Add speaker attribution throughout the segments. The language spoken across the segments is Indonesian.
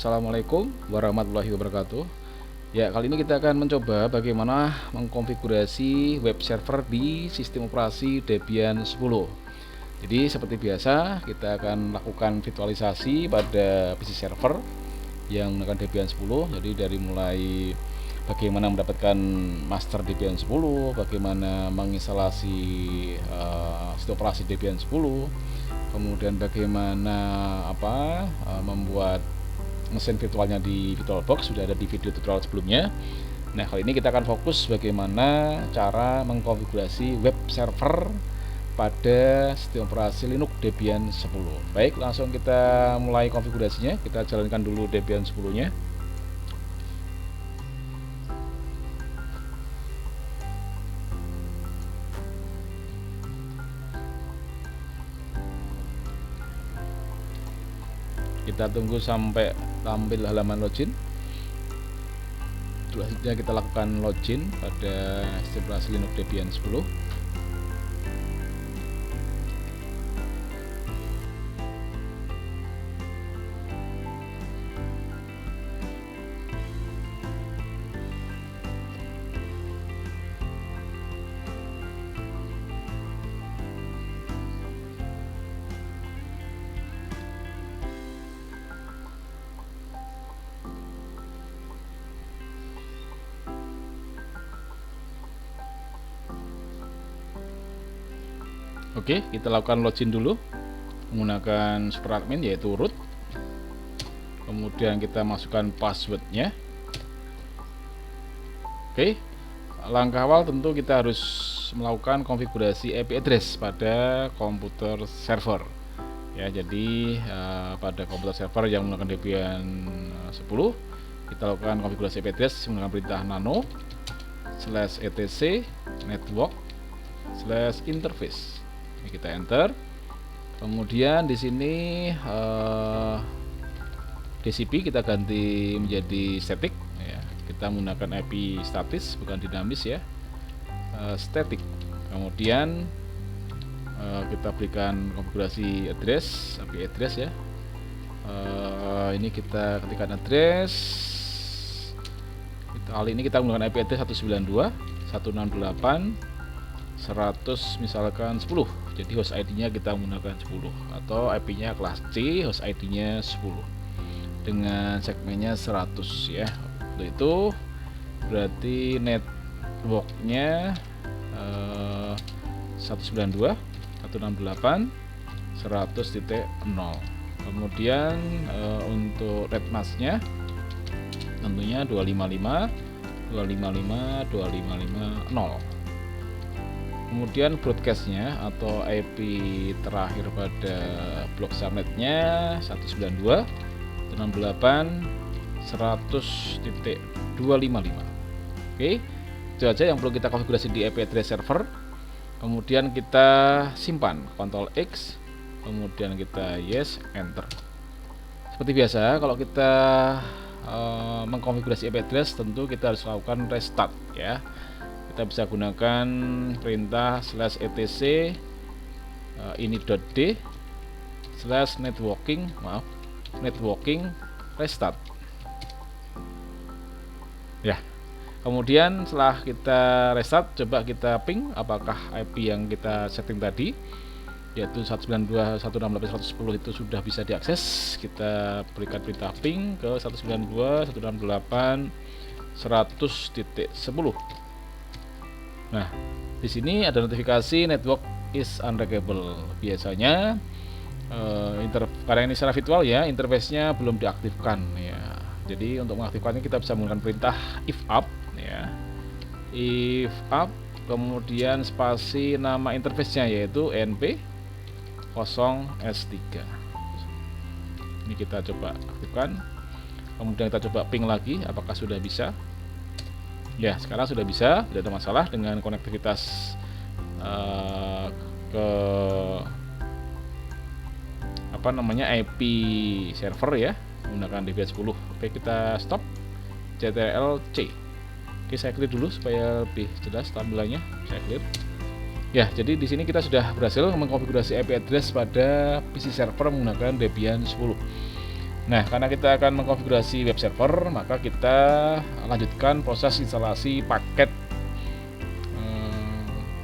Speaker 1: Assalamualaikum warahmatullahi wabarakatuh. Ya, kali ini kita akan mencoba bagaimana mengkonfigurasi web server di sistem operasi Debian 10. Jadi seperti biasa kita akan lakukan virtualisasi pada PC server yang menggunakan Debian 10. Jadi dari mulai bagaimana mendapatkan master Debian 10, bagaimana menginstalasi sistem operasi Debian 10, kemudian bagaimana membuat mesin virtualnya di VirtualBox, sudah ada di video tutorial sebelumnya. Nah, kali ini kita akan fokus bagaimana cara mengkonfigurasi web server pada sistem operasi Linux Debian 10. Baik, langsung kita mulai konfigurasinya. Kita jalankan dulu Debian 10-nya. Kita tunggu sampai tampil halaman login. Selanjutnya kita lakukan login pada sistem operasi Linux Debian 10. Oke, kita lakukan login dulu menggunakan superadmin yaitu root. Kemudian kita masukkan passwordnya. Oke, langkah awal tentu kita harus melakukan konfigurasi IP address pada komputer server. Ya, jadi pada komputer server yang menggunakan Debian 10 kita lakukan konfigurasi IP address menggunakan perintah nano /etc network/interface. Kita enter. Kemudian di sini DCP kita ganti menjadi static ya. Kita menggunakan IP statis bukan dinamis ya. Static. Kemudian kita berikan konfigurasi address, IP address ya. Ini kita ketikkan address. Kali ini kita menggunakan IP address 192.168.100 misalkan 10. Jadi host ID-nya kita menggunakan 10 atau IP-nya kelas C, host ID-nya 10 dengan segmennya 100 ya. Untuk itu berarti networknya 192.168.100.0. Kemudian untuk red mask-nya tentunya 255.255.255.0. Kemudian broadcastnya atau IP terakhir pada blok subnetnya 192.168.100.255. Oke, itu aja yang perlu kita konfigurasi di IP address server. Kemudian kita simpan, Ctrl X, kemudian kita yes, enter. Seperti biasa, kalau kita mengkonfigurasi IP address tentu kita harus lakukan restart ya. Kita bisa gunakan perintah /etc ini.d/networking restart ya. Kemudian setelah kita restart, coba kita ping apakah IP yang kita setting tadi yaitu 192.168.110 itu sudah bisa diakses. Kita berikan perintah ping ke 192.168.100.10. Nah, di sini ada notifikasi network is unreachable. Biasanya karena ini secara virtual ya, interface-nya belum diaktifkan ya. Jadi untuk mengaktifkannya kita bisa menggunakan perintah if up ya. If up kemudian spasi nama interface-nya yaitu np0s3. Ini kita coba aktifkan. Kemudian kita coba ping lagi apakah sudah bisa. Ya, sekarang sudah bisa, tidak ada masalah dengan konektivitas ke IP server ya menggunakan Debian 10. Oke, kita stop Ctrl+C. Oke, saya clear dulu supaya lebih jelas tampilannya. Saya clear. Ya, jadi di sini kita sudah berhasil mengkonfigurasi IP address pada PC server menggunakan Debian 10. Nah, karena kita akan mengkonfigurasi web server, maka kita lanjutkan proses instalasi paket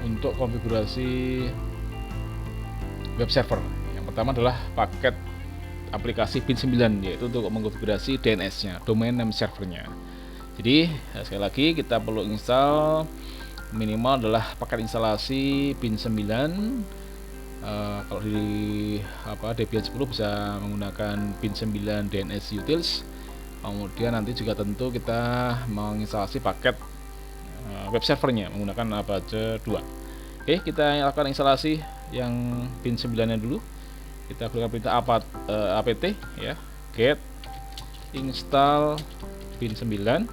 Speaker 1: untuk konfigurasi web server. Yang pertama adalah paket aplikasi pin 9, yaitu untuk mengkonfigurasi DNS-nya, domain name servernya. Jadi sekali lagi kita perlu install minimal adalah paket instalasi pin 9. Kalau di Debian 10 bisa menggunakan pin 9 DNS utils. Kemudian nanti juga tentu kita menginstalasi paket web servernya menggunakan Apache 2. Oke, kita akan instalasi yang pin 9 nya dulu. Kita gunakan perintah apt ya, get install pin 9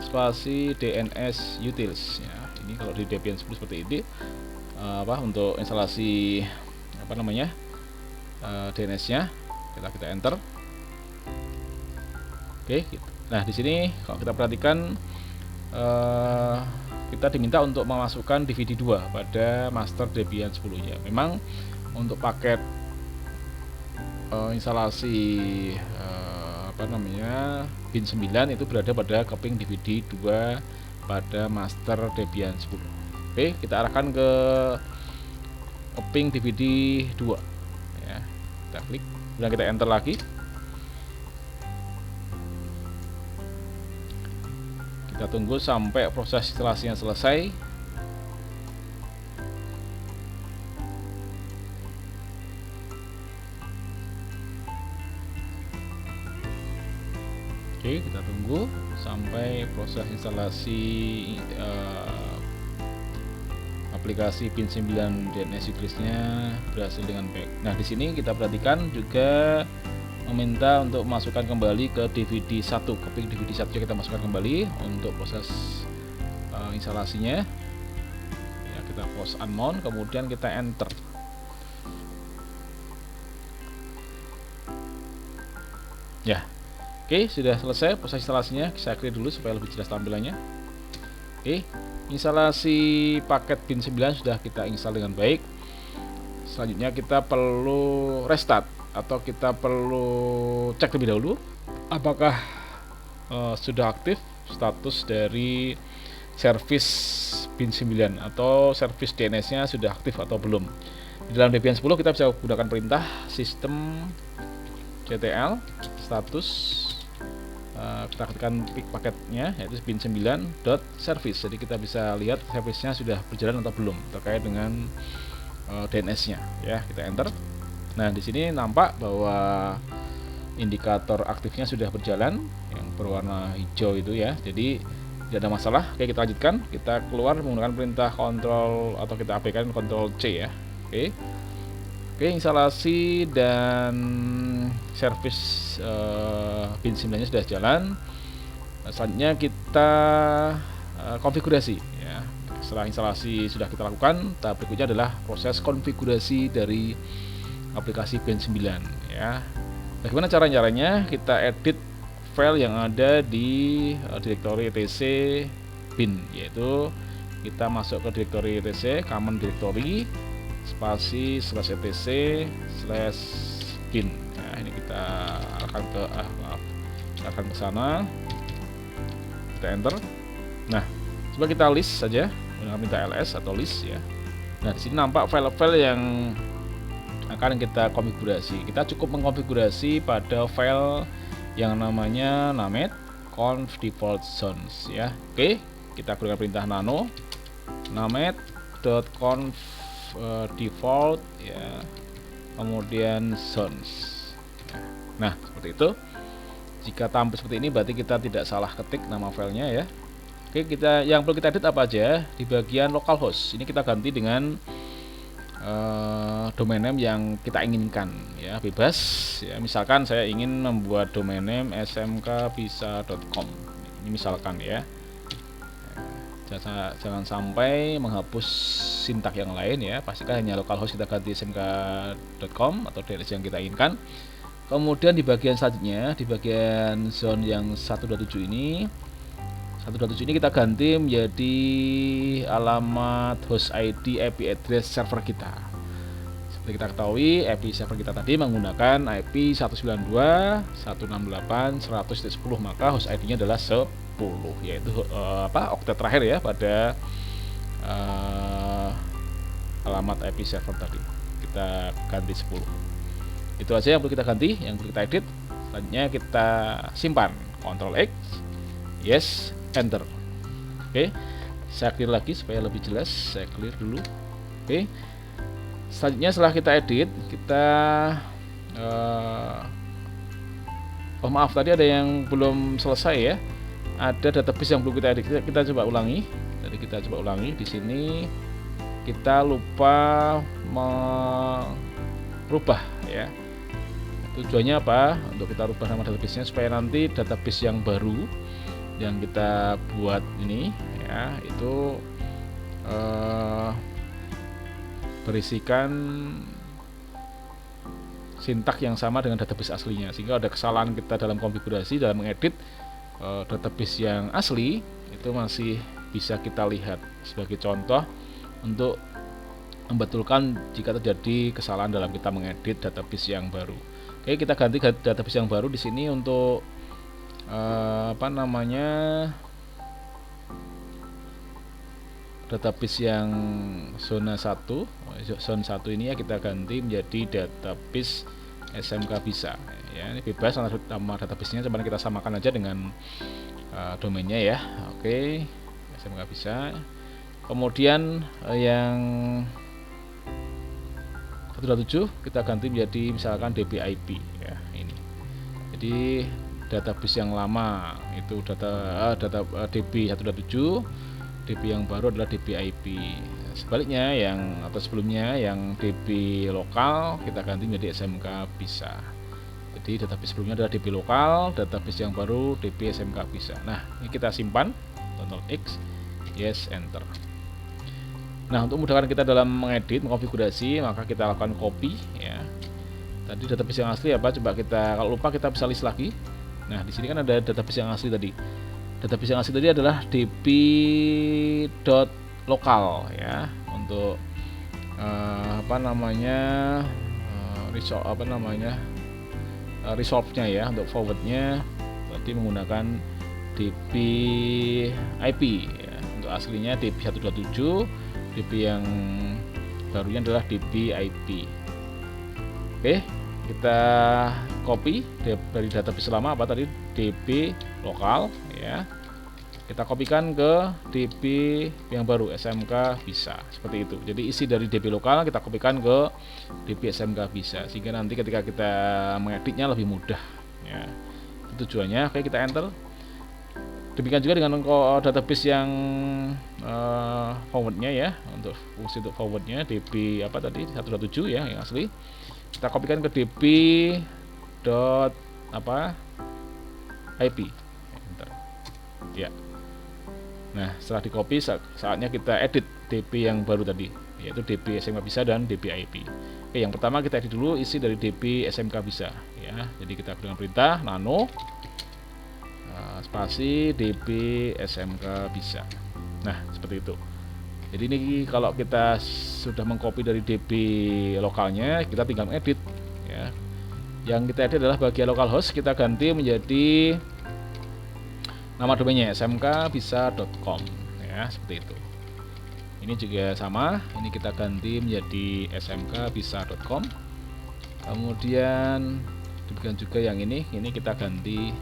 Speaker 1: spasi DNS utils ya. Ini kalau di Debian 10 seperti ini. Untuk instalasi DNS-nya kita enter. Oke, gitu. Nah, di sini kalau kita perhatikan kita diminta untuk memasukkan DVD 2 pada master Debian 10-nya. Memang untuk paket instalasi pin 9 itu berada pada keping DVD 2 pada master Debian 10. Oke, kita arahkan ke keping DVD 2 ya. Kita klik, kemudian kita enter lagi. Kita tunggu sampai proses instalasinya selesai. Oke, kita tunggu sampai proses instalasi aplikasi pin 9 DNS utils-nya berhasil dengan baik. Nah, di sini kita perhatikan juga meminta untuk masukkan kembali ke DVD 1, keping DVD 1 kita masukkan kembali untuk proses instalasinya. Ya, kita post unknown, kemudian kita enter. Ya. Oke, sudah selesai proses instalasinya. Saya clear dulu supaya lebih jelas tampilannya. Oke, instalasi paket pin 9 sudah kita install dengan baik. Selanjutnya kita perlu restart atau kita perlu cek terlebih dahulu apakah sudah aktif status dari service pin 9 atau service DNS-nya sudah aktif atau belum. Di dalam Debian 10 kita bisa gunakan perintah sistem ctl status. Kita ketikkan paketnya yaitu pin 9.service. Jadi kita bisa lihat servicenya sudah berjalan atau belum terkait dengan DNS-nya ya. Kita enter. Nah, di sini nampak bahwa indikator aktifnya sudah berjalan yang berwarna hijau itu ya. Jadi tidak ada masalah. Oke, kita lanjutkan. Kita keluar menggunakan perintah kontrol atau kita aplikasikan kontrol C ya. Oke, instalasi dan service pin 9 nya sudah jalan. Selanjutnya kita konfigurasi ya. Setelah instalasi sudah kita lakukan, tahap berikutnya adalah proses konfigurasi dari aplikasi pin 9 ya. Bagaimana caranya? Kita edit file yang ada di direktori etc bin, yaitu kita masuk ke direktori etc common directory spasi /etc/bin. Nah, ini kita arahkan ke sana. Kita enter. Nah, coba kita list saja dengan minta ls atau list ya. Nah, di sini nampak file-file yang akan kita konfigurasi. Kita cukup mengkonfigurasi pada file yang namanya named conf default zones ya. Oke, kita gunakan perintah nano named.conf default ya, kemudian zones. Nah, seperti itu. Jika tampil seperti ini berarti kita tidak salah ketik nama filenya ya. Oke, kita yang perlu kita edit apa aja di bagian localhost. Ini kita ganti dengan domain name yang kita inginkan ya, bebas ya. Misalkan saya ingin membuat domain name smkbisa.com ini misalkan ya. Jangan sampai menghapus sintak yang lain ya. Pastikan hanya localhost kita ganti smk.com atau DNS yang kita inginkan. Kemudian di bagian selanjutnya, di bagian zone yang 127 ini kita ganti menjadi alamat host ID IP address server kita. Kita ketahui IP server kita tadi menggunakan IP 192.168.100.10, maka host ID-nya adalah 10, yaitu oktet terakhir ya pada alamat IP server tadi. Kita ganti 10. Itu aja yang perlu kita ganti, yang perlu kita edit. Selanjutnya kita simpan, Ctrl X, yes, enter. Oke, saya clear lagi supaya lebih jelas. Saya clear dulu. Oke, selanjutnya setelah kita edit, kita oh maaf, tadi ada yang belum selesai ya. Ada database yang belum kita edit. Kita coba ulangi. Jadi kita coba ulangi. Di sini kita lupa merubah ya. Tujuannya apa? Untuk kita rubah nama database-nya supaya nanti database yang baru yang kita buat ini ya, itu berisikan sintak yang sama dengan database aslinya, sehingga ada kesalahan kita dalam konfigurasi, dalam mengedit database yang asli itu masih bisa kita lihat sebagai contoh untuk membetulkan jika terjadi kesalahan dalam kita mengedit database yang baru. Oke, kita ganti database yang baru di sini untuk database yang zona 1. Zona 1 ini ya kita ganti menjadi database SMK bisa. Ya, ini bebas nama database-nya, cuman kita samakan aja dengan domainnya ya. Oke, SMK bisa. Kemudian yang 127 kita ganti menjadi misalkan DBIP ya, ini. Jadi database yang lama itu DB 127, DB yang baru adalah DBIP. Sebaliknya yang atau sebelumnya yang DB lokal kita ganti menjadi SMK bisa. Jadi database sebelumnya adalah DB lokal, database yang baru DB SMK bisa. Nah, ini kita simpan, Ctrl X, yes, enter. Nah, untuk memudahkan kita dalam mengedit, mengkonfigurasi, maka kita lakukan copy ya. Tadi database yang asli apa? Coba kita, kalau lupa kita bisa list lagi. Nah, di sini kan ada database yang asli tadi. Database yang asli tadi adalah db.local ya. Untuk resolve-nya ya, untuk forward-nya tadi menggunakan db/ip ya. Untuk aslinya db127, DB yang barunya adalah DBIP. Oke, kita copy dari database lama apa tadi, DB lokal ya. Kita kopikan ke DB yang baru SMK bisa, seperti itu. Jadi isi dari DB lokal kita kopikan ke DB SMK bisa, sehingga nanti ketika kita mengeditnya lebih mudah ya. Itu tujuannya. Oke, kita enter. Demikian juga dengan database yang forwardnya ya, untuk fungsi untuk forwardnya DB apa tadi 127 ya yang asli, kita kopikan ke db.ip ya. Nah, setelah di copy saatnya kita edit DB yang baru tadi, yaitu DB SMK bisa dan DBIP. Oke, yang pertama kita edit dulu isi dari DB SMK bisa ya. Jadi kita dengan perintah nano spasi DB SMK bisa. Nah, seperti itu. Jadi ini kalau kita sudah mengcopy dari DB lokalnya, kita tinggal edit ya. Yang kita edit adalah bagian localhost, kita ganti menjadi nama domainnya smkbisa.com ya, seperti itu. Ini juga sama, ini kita ganti menjadi smkbisa.com. Kemudian demikian juga yang ini kita ganti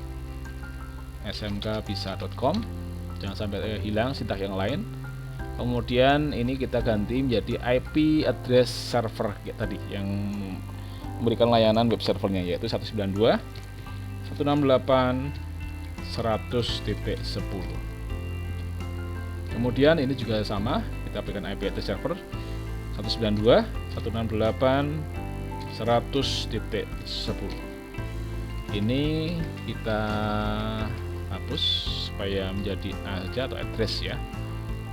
Speaker 1: smkbisa.com, jangan sampai hilang sintak yang lain. Kemudian ini kita ganti menjadi IP address server tadi yang memberikan layanan web servernya, yaitu 192.168.100.10. Kemudian ini juga sama, kita berikan IP address server 192.168.100.10. Ini kita hapus supaya menjadi aja atau address ya.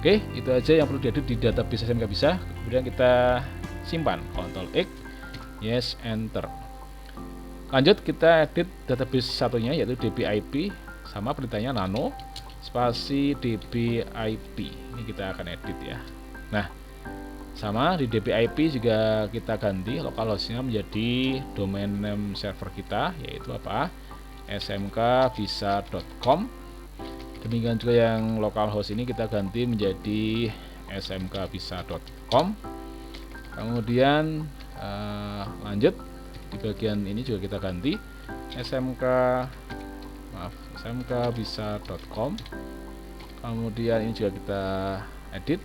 Speaker 1: Oke, itu aja yang perlu diedit di database SMK bisa. Kemudian kita simpan, Ctrl X, yes, enter. Lanjut kita edit database satunya, yaitu DBIP, sama perintahnya nano spasi DBIP. Ini kita akan edit ya. Nah, Sama di DPIP juga kita ganti localhostnya menjadi domain name server kita, yaitu apa? smkvisa.com. Demikian juga yang localhost ini kita ganti menjadi smkvisa.com. Kemudian lanjut di bagian ini juga kita ganti smkvisa.com. Kemudian ini juga kita edit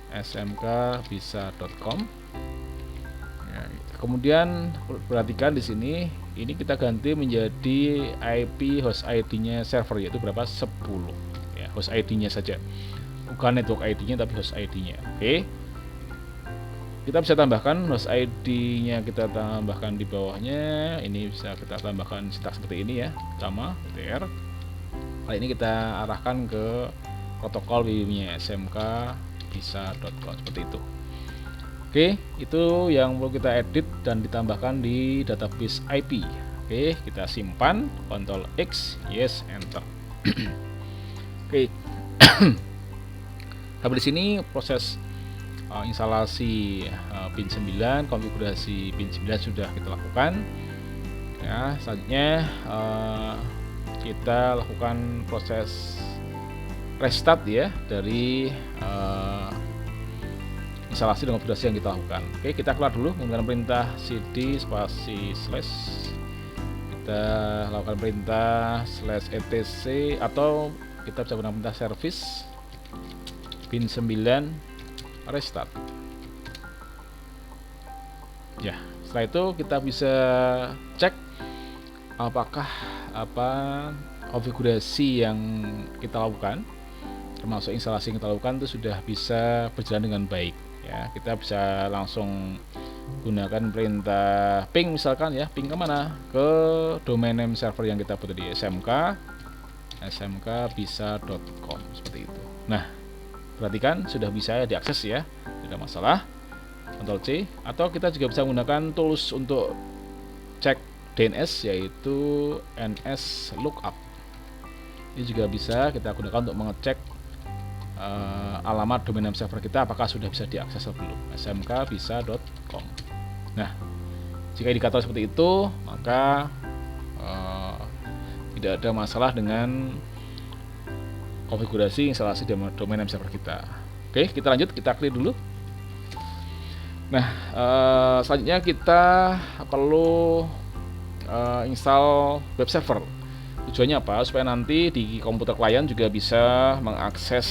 Speaker 1: smkvisa.com. Ya, kemudian perhatikan di sini ini kita ganti menjadi IP host ID-nya server, yaitu berapa? 10 ya, host ID-nya saja, bukan network ID-nya tapi host ID-nya. Oke, kita bisa tambahkan host ID-nya, kita tambahkan di bawahnya. Ini bisa kita tambahkan sintaks seperti ini ya, sama tr. Kali ini kita arahkan ke protokol WiFi-nya smkvisa.com seperti itu. Oke, itu yang perlu kita edit dan ditambahkan di database IP. Oke, kita simpan, Ctrl X, yes, enter. Oke. Sampai di sini proses instalasi pin 9, konfigurasi pin 9 sudah kita lakukan. Ya, selanjutnya kita lakukan proses restart ya dari instalasi dan konfigurasi yang kita lakukan. Oke, kita keluar dulu menggunakan perintah cd spasi slash. Kita lakukan perintah slash etc, atau kita bisa menggunakan perintah service pin 9 restart. Ya, setelah itu kita bisa cek apakah konfigurasi yang kita lakukan, termasuk instalasi yang kita lakukan, itu sudah bisa berjalan dengan baik. Ya, kita bisa langsung gunakan perintah ping, misalkan ya, ping kemana? Ke domain name server yang kita buat di smkvisa.com seperti itu. Nah, perhatikan sudah bisa diakses ya, tidak masalah. Ctrl C, atau kita juga bisa menggunakan tools untuk cek DNS, yaitu NS Lookup. Ini juga bisa kita gunakan untuk mengecek alamat domain name server kita apakah sudah bisa diakses atau belum, smkvisa.com. Nah, jika indikator seperti itu, maka tidak ada masalah dengan konfigurasi instalasi domain name server kita. Oke, kita lanjut, kita clear dulu. Nah, selanjutnya kita perlu install web server. Tujuannya apa? Supaya nanti di komputer klien juga bisa mengakses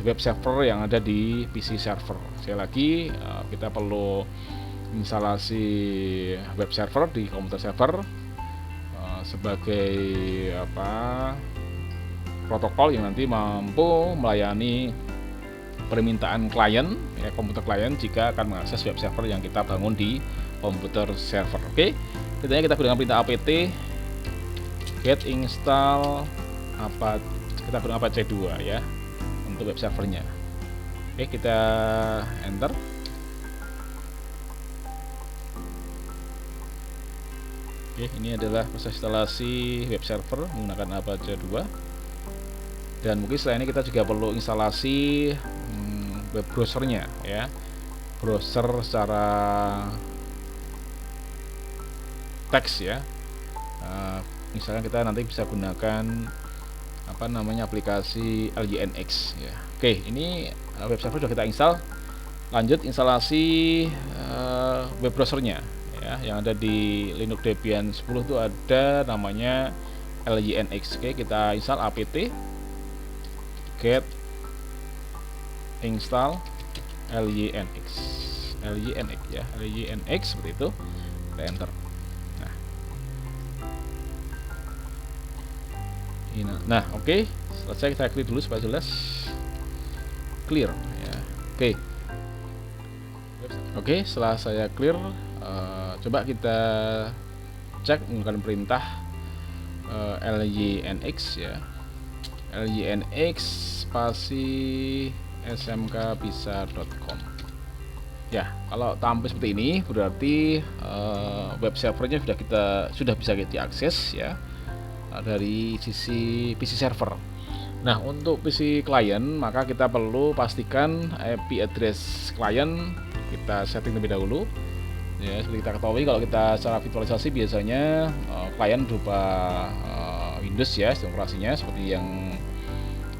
Speaker 1: web server yang ada di PC server. Sekali lagi, kita perlu instalasi web server di komputer server sebagai protokol yang nanti mampu melayani permintaan klien, ya, komputer klien jika akan mengakses web server yang kita bangun di komputer server. Oke, kita gunakan perintah apt get install kita gunakan apache 2 ya untuk web servernya. Oke, kita enter. Oke, ini adalah proses instalasi web server menggunakan apache 2. Dan mungkin setelah ini kita juga perlu instalasi web browsernya ya, browser secara teks ya. Misalnya kita nanti bisa gunakan aplikasi LJNX ya. Oke, ini web server sudah kita install. Lanjut instalasi web browsernya ya, yang ada di Linux Debian 10 itu ada namanya LJNX. Oke, kita install apt get install LJNX ya, LJNX seperti itu. Kita enter. Nah, oke, selesai. Kita klik dulu supaya jelas. Clear ya. Oke, setelah saya clear, coba kita cek menggunakan perintah LJNX ya, LJNX spasi smkvisa.com. Ya, kalau tampil seperti ini berarti web servernya sudah bisa diakses ya dari sisi PC server. Nah, untuk PC klien maka kita perlu pastikan IP address klien kita setting terlebih dahulu. Ya, seperti kita ketahui kalau kita secara virtualisasi biasanya klien berupa Windows ya, sistem operasinya seperti yang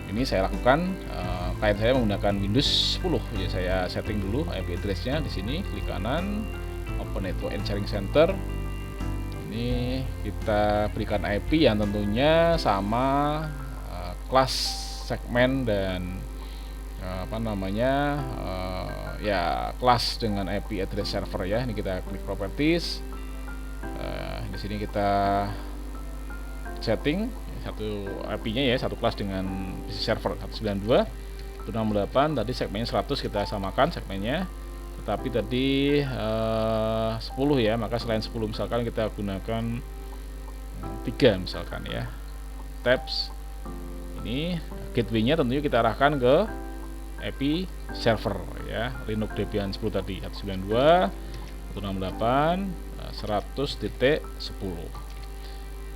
Speaker 1: ini saya lakukan. Klien saya menggunakan Windows 10. Ya, saya setting dulu IP address-nya di sini, klik kanan, Open Network and Sharing Center. Ini kita berikan IP yang tentunya sama kelas, segmen, dan ya kelas dengan IP address server ya. Ini kita klik properties. Di sini kita setting satu IP-nya ya, satu kelas dengan PC server 192.168. Tadi segmennya 100 kita samakan segmennya, tetapi tadi 10 ya, maka selain 10 misalkan kita gunakan 3 misalkan ya. Tabs ini gateway-nya tentunya kita arahkan ke IP server ya, Linux Debian 10 tadi 192.168.100.10.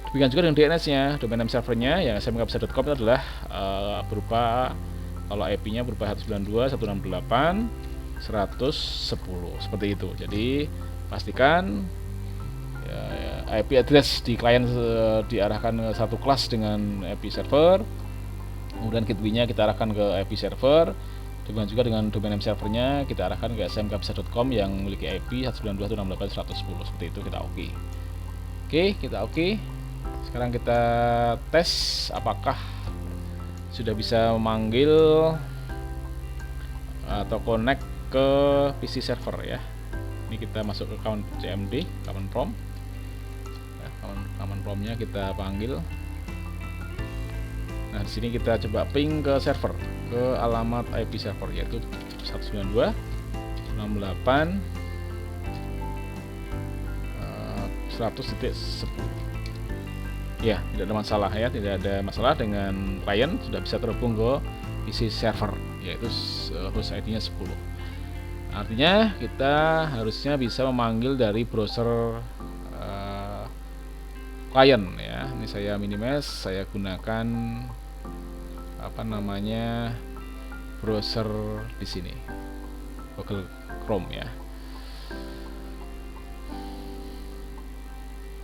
Speaker 1: Demikian juga dengan DNS-nya, domain name servernya yang smkbisa.com itu adalah berupa, kalau IP-nya berupa 192.168.110 seperti itu. Jadi pastikan IP address di klien diarahkan ke satu kelas dengan IP server, kemudian gateway-nya kita arahkan ke IP server. Demikian juga dengan domain name servernya kita arahkan ke smkbisa.com yang memiliki IP 192.168.110 seperti itu. Kita oke. Kita oke. Sekarang kita tes apakah sudah bisa memanggil atau connect ke PC server ya. Ini kita masuk ke account CMD, command prompt. Command prompt-nya kita panggil. Nah, di sini kita coba ping ke server, ke alamat IP server yaitu 192.168.100.10. Ya, tidak ada masalah ya, tidak ada masalah dengan klien, sudah bisa terhubung ke PC server yaitu host ID-nya 10. Artinya kita harusnya bisa memanggil dari browser klien ya. Ini saya minimize, saya gunakan browser di sini, Google Chrome ya.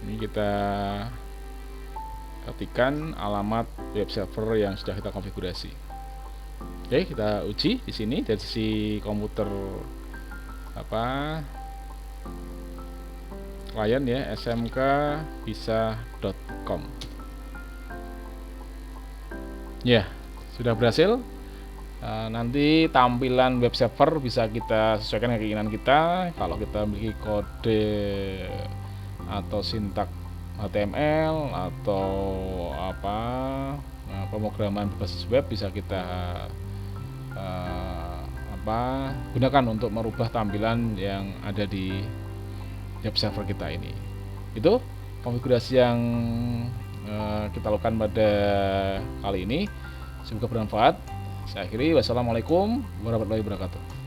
Speaker 1: Ini kita ketikkan alamat web server yang sudah kita konfigurasi. Oke, kita uji di sini dari sisi komputer klien ya, smkbisa.com. Ya, sudah berhasil. Nanti tampilan web server bisa kita sesuaikan dengan keinginan kita. Kalau kita memiliki kode atau sintak HTML atau pemrograman berbasis web bisa kita gunakan untuk merubah tampilan yang ada di web server kita ini. Itu konfigurasi yang kita lakukan pada kali ini. Semoga bermanfaat. Saya akhiri, wassalamualaikum warahmatullahi wabarakatuh.